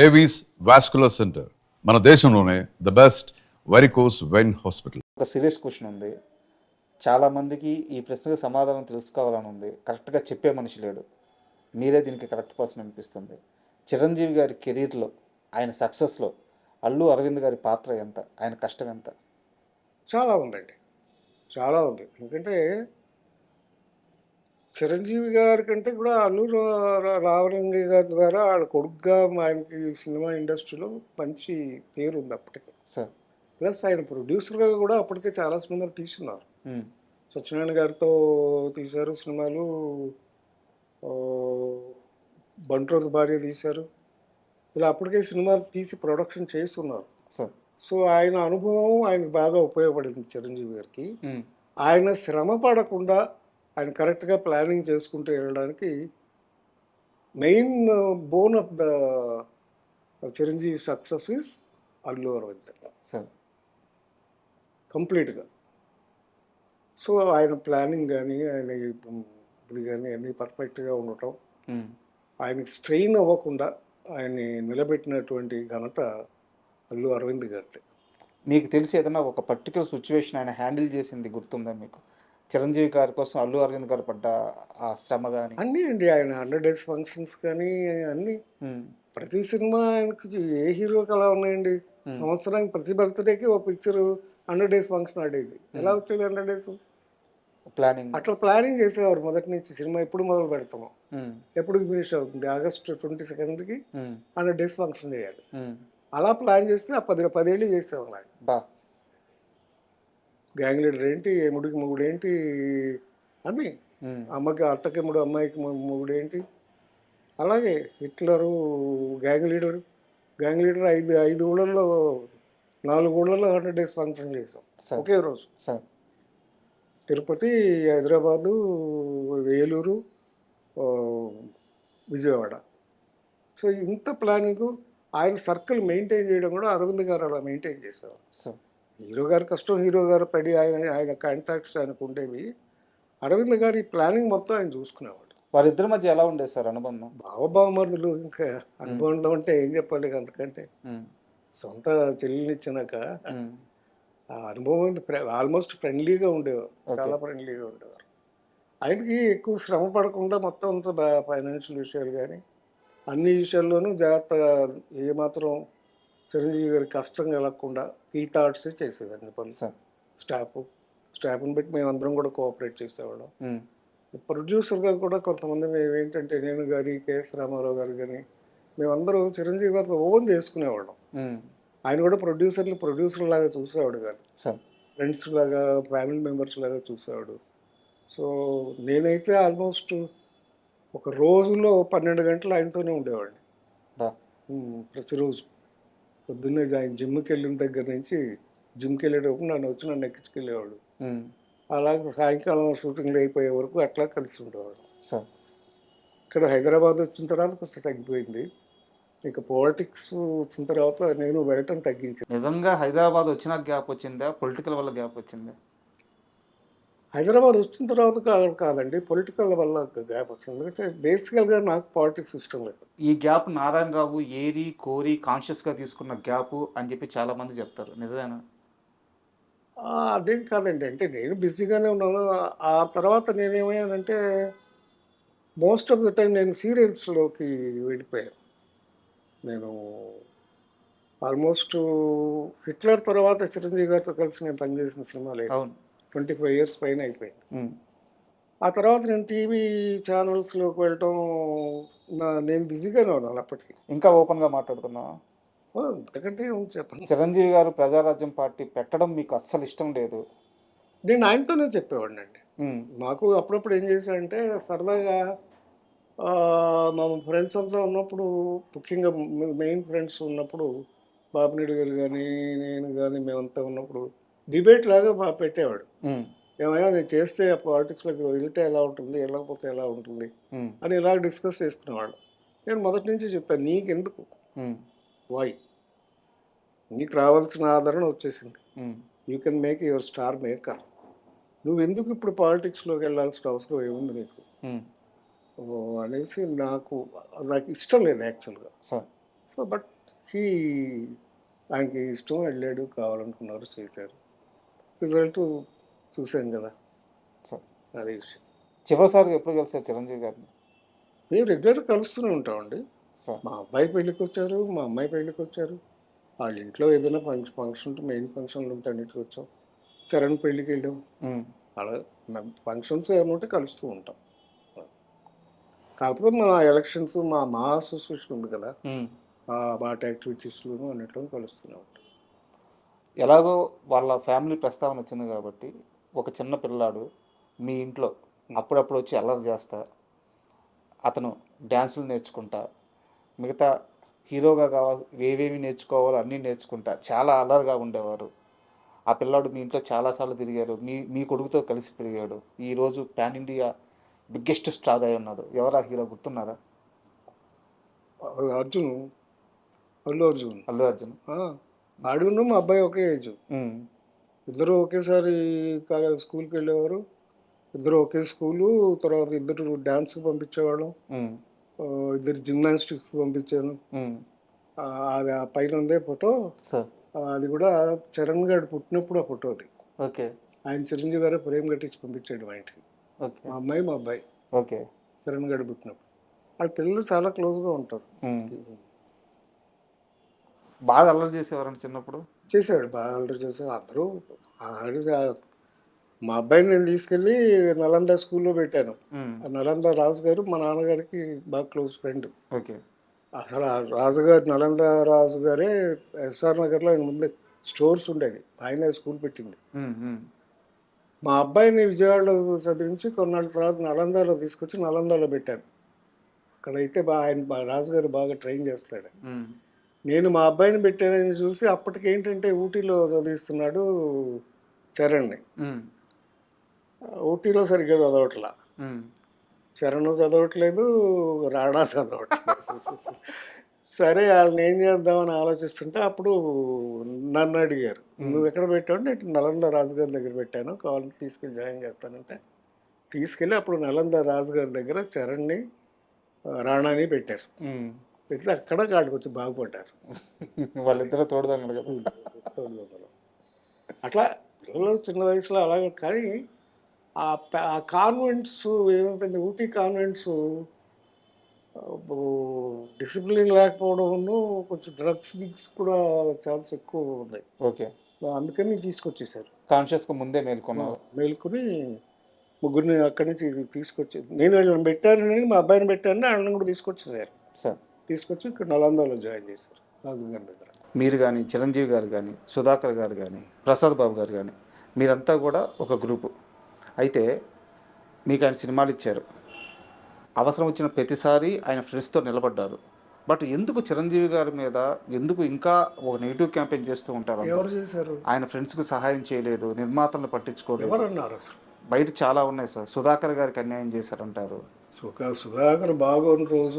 Avis vascular centre మన దేశంలోనే the best varicose vein hospital. ఒక సీరియస్ క్వశ్చన్ ఉంది. చాలామందికి ఈ ప్రశ్నకు సమాధానం తెలుసుకోవాలని ఉంది. కరెక్ట్గా చెప్పే మనిషి లేడు. మీరే దీనికి కరెక్ట్ పర్సన్ అనిపిస్తుంది. చిరంజీవి గారి కెరీర్లో, ఆయన సక్సెస్లో అల్లు అరవింద్ గారి పాత్ర ఎంత? ఆయన కష్టం ఎంత? చాలా ఉందండి. చాలా ఉంది. ఎందుకంటే చిరంజీవి గారి కంటే కూడా అల్లు రామలింగయ్య గారి ద్వారా వాళ్ళ కొడుకుగా ఆయనకి సినిమా ఇండస్ట్రీలో మంచి పేరు ఉంది అప్పటికే. సార్ ప్లస్ ఆయన ప్రొడ్యూసర్గా కూడా అప్పటికే చాలా సినిమాలు తీసున్నారు. సత్యనారాయణ గారితో తీశారు సినిమాలు, బంట్రోత్ భార్య తీశారు. ఇలా అప్పటికే సినిమాలు తీసి ప్రొడక్షన్ చేస్తున్నారు. సార్ సో ఆయన అనుభవం ఆయనకు బాగా ఉపయోగపడింది చిరంజీవి గారికి. ఆయన శ్రమ పడకుండా ఆయన కరెక్ట్గా ప్లానింగ్ చేసుకుంటూ వెళ్ళడానికి main bone of the Chiranjeevi success is Allu Aravind sir కంప్లీట్గా. సో ఆయన ప్లానింగ్ కానీ ఆయన ఇది కానీ అన్నీ పర్ఫెక్ట్గా ఉండటం, ఆయనకి స్ట్రెయిన్ అవ్వకుండా ఆయన్ని నిలబెట్టినటువంటి ఘనత అల్లు అరవింద్ గారిది. మీకు తెలిసి ఏదైనా ఒక పర్టికులర్ సిచ్యువేషన్ ఆయన హ్యాండిల్ చేసింది గుర్తుందా మీకు? చిరంజీవి గారి కోసం అల్లు అరవింద్ గారు పడ్డ ఆ శ్రమ కానీ అన్నీ అండి. ఆయన 100 days ఫంక్షన్స్ కానీ అన్నీ, ప్రతి సినిమా ఆయనకి ఏ హీరోకి అలా ఉన్నాయండి. సంవత్సరానికి ప్రతి బర్త్డేకి ఒక పిక్చర్ 100 days ఫంక్షన్ ఆడేది. ఎలా వచ్చేది 100 days? ప్లానింగ్ అట్లా ప్లానింగ్ చేసేవారు మొదటి నుంచి. సినిమా ఎప్పుడు మొదలు పెడతాము, ఎప్పుడు ఫినిష్ అవుతుంది, ఆగస్టు 22nd 100 days ఫంక్షన్ చేయాలి. అలా ప్లాన్ చేస్తే ఆ 10 ఏళ్ళు చేసేవాళ్ళు ఆయన. బా గ్యాంగ్ లీడర్ ఏంటి, ఎముడికి మొగుడు ఏంటి, అన్నీ, అమ్మకి అత్తకెముడు అమ్మాయికి మొగుడు ఏంటి, అలాగే హిట్లరు, గ్యాంగ్ లీడర్ 5 ఊళ్ళల్లో 4 ఊళ్ళల్లో 100 days ఫంక్షన్ చేసాం ఒకే రోజు. సార్ తిరుపతి, హైదరాబాదు, వేలూరు, విజయవాడ. సో ఇంత ప్లానింగ్, ఆయన సర్కిల్ మెయింటైన్ చేయడం కూడా అరవింద్ గారు అలా మెయింటైన్ చేసేవారు. సార్ హీరో గారు కష్టం హీరో గారు పడి ఆయన కాంటాక్ట్స్ ఆయనకు ఉండేవి. అరవింద్ గారి ప్లానింగ్ మొత్తం ఆయన చూసుకునేవాడు. వారిద్దరి మధ్య ఎలా ఉండేది సార్ అనుబంధం? బావబావమరుదులు. ఇంకా అనుబంధం అంటే ఏం చెప్పాలి, అంతకంటే సొంత చెల్లినిచ్చినాక ఆ అనుభవం ఆల్మోస్ట్ ఫ్రెండ్లీగా ఉండేవారు, చాలా ఫ్రెండ్లీగా ఉండేవారు. ఆయనకి ఎక్కువ శ్రమ పడకుండా మొత్తం అంతా ఫైనాన్షియల్ విషయాలు కానీ అన్ని విషయాల్లోనూ జాగ్రత్తగా, ఏమాత్రం చిరంజీవి గారికి కష్టం కలగకుండా ఈ థాట్సే చేసేది అన్ని పనులు. స్టాఫ్ని బట్టి మేమందరం కూడా కోఆపరేట్ చేసేవాళ్ళం. ప్రొడ్యూసర్గా కూడా కొంతమంది మేము ఏంటంటే, నేను కానీ కేఎస్ రామారావు గారు కానీ మేమందరూ చిరంజీవి గారితో ఓన్ చేసుకునేవాళ్ళం. ఆయన కూడా ప్రొడ్యూసర్ లాగా చూసేవాడు కాదు, ఫ్రెండ్స్ లాగా, ఫ్యామిలీ మెంబర్స్ లాగా చూసేవాడు. సో నేనైతే ఆల్మోస్ట్ ఒక రోజులో 12 గంటలు ఆయనతోనే ఉండేవాడిని ప్రతిరోజు. పొద్దున్నే ఆయన జిమ్కి వెళ్ళిన దగ్గర నుంచి, జిమ్కి వెళ్ళేటప్పుడు నన్ను ఎక్కించుకెళ్ళేవాడు. అలాగే సాయంకాలం షూటింగ్లు అయిపోయే వరకు అట్లా కలిసి ఉండేవాడు. ఇక్కడ హైదరాబాద్ వచ్చిన తర్వాత కొంచెం తగ్గిపోయింది. ఇక పాలిటిక్స్ వచ్చిన తర్వాత నేను వెళ్ళటం తగ్గించాను. నిజంగా హైదరాబాద్ వచ్చిన గ్యాప్ వచ్చిందా, పొలిటికల్ వల్ల గ్యాప్ వచ్చిందా? హైదరాబాద్ వచ్చిన తర్వాత కాదండి, పొలిటికల్ వల్ల గ్యాప్ వచ్చింది. ఎందుకంటే బేసికల్గా నాకు పాలిటిక్స్ ఇష్టం లేదు. ఈ గ్యాప్ నారాయణరావు ఏరి కోరి కాన్షియస్గా తీసుకున్న గ్యాప్ అని చెప్పి చాలామంది చెప్తారు, నిజమేనా? అదేం కాదండి. అంటే నేను బిజీగానే ఉన్నాను. ఆ తర్వాత నేనేమయ్యానంటే, మోస్ట్ ఆఫ్ ద టైం నేను సీరియల్స్లోకి వెళ్ళిపోయాను. నేను ఆల్మోస్ట్ హిట్లర్ తర్వాత చిరంజీవి గారితో కలిసి నేను పనిచేసిన సినిమా లేదు. 25 years పైన అయిపోయింది. ఆ తర్వాత నేను టీవీ ఛానల్స్లోకి వెళ్ళటం, నేను బిజీగానే ఉన్నాను అప్పటికి. ఇంకా ఓపెన్గా మాట్లాడుతున్నావా? ఎందుకంటే చెప్పండి. చిరంజీవి గారు ప్రజారాజ్యం పార్టీ పెట్టడం మీకు అస్సలు ఇష్టం లేదు. నేను ఆయనతోనే చెప్పేవాడిని అండి. మాకు అప్పుడప్పుడు ఏం చేశానంటే, సరదాగా మా ఫ్రెండ్స్ అంతా ఉన్నప్పుడు, ముఖ్యంగా మెయిన్ ఫ్రెండ్స్ ఉన్నప్పుడు, బాపినేడు గారు కానీ నేను కానీ మేమంతా ఉన్నప్పుడు డిబేట్ లాగా పెట్టేవాడు. ఏమైనా నేను చేస్తే ఆ పాలిటిక్స్లోకి వెళ్తే ఎలా ఉంటుంది, వెళ్ళకపోతే ఎలా ఉంటుంది అని ఇలా డిస్కస్ చేసుకునేవాడు. నేను మొదటి నుంచి చెప్పాను, నీకెందుకు, వై, నీకు రావాల్సిన ఆదరణ వచ్చేసింది, you can make your star maker, నువ్వెందుకు ఇప్పుడు పాలిటిక్స్లోకి వెళ్ళాల్సిన అవసరం ఏముంది నీకు అనేసి. నాకు ఇష్టం లేదు యాక్చువల్గా. సో బట్ హీ ఆయనకి ఇష్టం, వెళ్ళాడు, కావాలనుకున్నారు, చేశారు. రిజల్ట్ చూశాను కదా, సార్ అదే విషయం. చివరిసారిగా ఎప్పుడు కలిసారు చిరంజీవి గారిని? మేము రెగ్యులర్గా కలుస్తూనే ఉంటామండి. సార్ మా అబ్బాయి పెళ్ళికి వచ్చారు, మా అమ్మాయి పెళ్ళికి వచ్చారు. వాళ్ళ ఇంట్లో ఏదైనా ఫంక్షన్ ఉంటే, మెయిన్ ఫంక్షన్లు ఉంటే అన్నిటికి వచ్చాం. చరణ్ పెళ్ళికి వెళ్ళాం. అలా ఫంక్షన్స్ ఏమైనా ఉంటే కలుస్తూ ఉంటాం. కాకపోతే మా ఎలక్షన్స్, మా అసోసియేషన్ ఉంది కదా, వాటి యాక్టివిటీస్లోనూ అన్నిట్లో కలుస్తూనే ఉంటాం. ఎలాగో వాళ్ళ ఫ్యామిలీ ప్రస్తావన వచ్చింది కాబట్టి ఒక చిన్న పిల్లాడు మీ ఇంట్లో అప్పుడప్పుడు వచ్చి అల్లరి చేస్తా, అతను డ్యాన్సులు నేర్చుకుంటా, మిగతా హీరోగా కావాలి ఏవేవి నేర్చుకోవాలో అన్నీ నేర్చుకుంటా చాలా అల్లరిగా ఉండేవారు. ఆ పిల్లాడు మీ ఇంట్లో చాలాసార్లు తిరిగాడు, మీ కొడుకుతో కలిసి పెరిగాడు. ఈరోజు పాన్ ఇండియా బిగ్గెస్ట్ స్టార్ అయి ఉన్నాడు. ఎవరా హీరో గుర్తున్నారా? అర్జున్, అల్లు అర్జున్. అల్లు అర్జున్. ఆడును మా అబ్బాయి ఒకే ఏజ్. ఇద్దరు ఒకేసారి స్కూల్కి వెళ్ళేవారు. ఇద్దరు ఒకే స్కూలు. తర్వాత ఇద్దరు డ్యాన్స్కి పంపించేవాళ్ళం. ఇద్దరు జిమ్నాస్టిక్స్ పంపించాను. అది ఆ పైన ఉందే ఫోటో, అది కూడా చరణ్ గారు పుట్టినప్పుడు ఆ ఫోటో అది. ఓకే. ఆయన చిరంజీవి గారు ప్రేమ కట్టించి పంపించాడు మా ఇంటికి. మా అమ్మాయి, మా అబ్బాయి. ఓకే. చరణ్ గారు పుట్టినప్పుడు వాళ్ళ పిల్లలు చాలా క్లోజ్గా ఉంటారు. బాగా అల్లరి చేసేవారండి చిన్నప్పుడు? చేసాడు, బాగా అల్లరి చేసాడు. అందరూ మా అబ్బాయిని నేను తీసుకెళ్ళి నలంద స్కూల్లో పెట్టాను. ఆ నలంద రాజు గారు మా నాన్నగారికి బాగా క్లోజ్ ఫ్రెండ్. ఓకే. అసలు ఆ రాజుగారు, నలంద రాజు గారే ఎస్ఆర్ నగర్లో ఆయన ముందే స్టోర్స్ ఉండేది, ఆయన స్కూల్ పెట్టింది. మా అబ్బాయిని విజయవాడలో చదివించి కొన్నాళ్ళ తర్వాత నలందాలో తీసుకొచ్చి నలందాలో పెట్టాను. అక్కడైతే ఆయన రాజుగారు బాగా ట్రైన్ చేస్తాడు. నేను మా అబ్బాయిని పెట్టానని చూసి అప్పటికి ఏంటంటే ఊటీలో చదివిస్తున్నాడు చరణ్ని. ఊటీలో సరిగ్గా చదవట్లా. చరణ్ చదవట్లేదు, రాణా చదవట్లేదు. సరే వాళ్ళని ఏం చేద్దామని ఆలోచిస్తుంటే అప్పుడు నన్ను అడిగారు, నువ్వు ఎక్కడ పెట్టావు? నేను నలంద రాజుగారి దగ్గర పెట్టాను, కావాలంటే తీసుకెళ్ళి జాయిన్ చేస్తానంటే తీసుకెళ్ళి అప్పుడు నలంద రాజుగారి దగ్గర చరణ్ని, రాణాని పెట్టారు. పెడితే అక్కడ కాడికి వచ్చి బాగుపడ్డారు. వాళ్ళిద్దరూ తోడుదన్నారు కదా. అట్లా పిల్లలు చిన్న వయసులో అలాగే. కానీ ఆ కాన్వెంట్స్ ఏమైపోయింది, ఊటీ కాన్వెంట్స్ డిసిప్లిన్ లేకపోవడం, కొంచెం డ్రగ్స్ గిగ్స్ కూడా ఛాన్స్ ఎక్కువ ఉన్నాయి. ఓకే. అందుకని తీసుకొచ్చేసారు. కాన్షియస్గా ముందే మేల్కొని ముగ్గురిని అక్కడి నుంచి తీసుకొచ్చి, నేను వీళ్ళని పెట్టానని, మా అబ్బాయిని పెట్టానని వాళ్ళని కూడా తీసుకొచ్చేసారు. సార్ తీసుకొచ్చి ఇక్కడ నలందాలో జాయిన్ చేశారు రాజుగారి దగ్గర. మీరు కానీ, చిరంజీవి గారు కానీ, సుధాకర్ గారు కానీ, ప్రసాద్ బాబు గారు కానీ, మీరంతా కూడా ఒక గ్రూపు. అయితే మీకు ఆయన సినిమాలు ఇచ్చారు, అవసరం వచ్చిన ప్రతిసారి ఆయన ఫ్రెండ్స్తో నిలబడ్డారు. బట్ ఎందుకు చిరంజీవి గారి మీద ఎందుకు ఇంకా ఒక నెగిటివ్ క్యాంపెయిన్ చేస్తూ ఉంటారు? ఎవరు చేశారు? ఆయన ఫ్రెండ్స్కి సహాయం చేయలేదు, నిర్మాతలను పట్టించుకోలేదు. ఎవరన్నారు అసలు? బయట చాలా ఉన్నాయి సార్. సుధాకర్ గారికి అన్యాయం చేశారంటారు. సుధాకర్ బాగోని రోజు